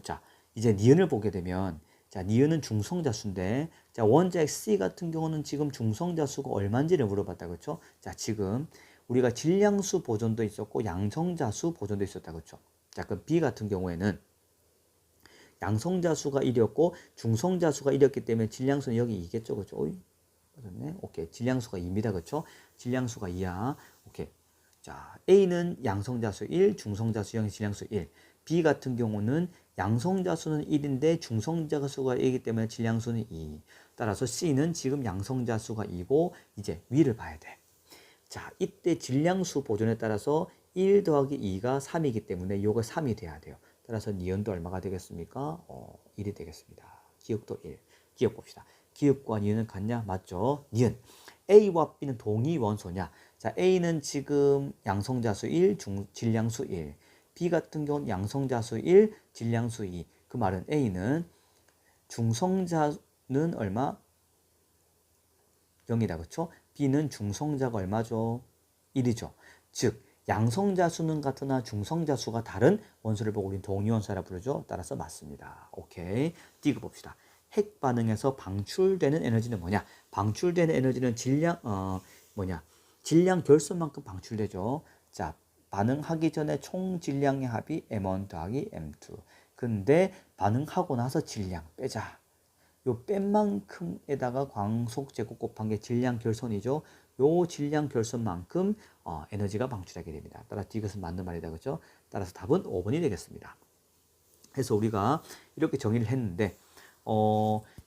자, 이제 니은을 보게 되면, 자, 니은은 중성자수인데, 자, 원자의 C 같은 경우는 지금 중성자수가 얼마인지를 물어봤다. 그렇죠? 자, 지금 우리가 질량수 보존도 있었고 양성자수 보존도 있었다. 그렇죠? 자, 그럼 B 같은 경우에는 양성자수가 1이었고 중성자수가 1이었기 때문에 질량수는 여기 2겠죠. 그렇죠? 오이, 맞았네. 오케이. 질량수가 2입니다. 그렇죠? 질량수가 2야. 오케이. 자, A는 양성자수 1, 중성자수 0, 질량수 1. B 같은 경우는 양성자수는 1인데 중성자수가 1이기 때문에 질량수는 2. 따라서 C는 지금 양성자수가 2고 이제 위를 봐야 돼. 자, 이때 질량수 보존에 따라서 1 더하기 2가 3이기 때문에 요거 3이 돼야 돼요. 따라서 니은도 얼마가 되겠습니까? 1이 되겠습니다. 기억도 1. 기억 봅시다. 기억과 니은은 같냐? 맞죠? 니은. A와 B는 동위 원소냐? 자, A는 지금 양성자수 1, 질량수 1. B 같은 경우는 양성자수 1, 질량수 2. 그 말은 A는 중성자는 얼마? 0이다. 그렇죠? B는 중성자가 얼마죠? 1이죠. 즉 양성자수는 같으나 중성자수가 다른 원소를 보고 우리는 동위원소라 부르죠. 따라서 맞습니다. 오케이. D가 봅시다. 핵 반응에서 방출되는 에너지는 뭐냐? 방출되는 에너지는 질량 결손만큼 방출되죠. 자, 반응하기 전에 총 질량의 합이 M1 더하기 M2. 근데 반응하고 나서 질량 빼자. 요 뺀 만큼에다가 광속 제곱 곱한 게 질량 결손이죠. 요 질량 결손만큼 에너지가 방출하게 됩니다. 따라서 이것은 맞는 말이다. 그죠? 따라서 답은 5번이 되겠습니다. 그래서 우리가 이렇게 정의를 했는데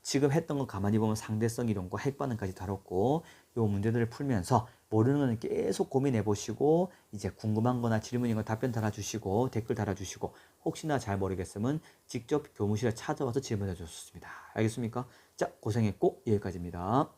지금 했던 거 가만히 보면 상대성 이론과 핵반응까지 다뤘고 요 문제들을 풀면서 모르는 거는 계속 고민해 보시고 이제 궁금한 거나 질문인 거 답변 달아주시고 댓글 달아주시고 혹시나 잘 모르겠으면 직접 교무실에 찾아와서 질문해 주셨습니다. 알겠습니까? 자, 고생했고 여기까지입니다.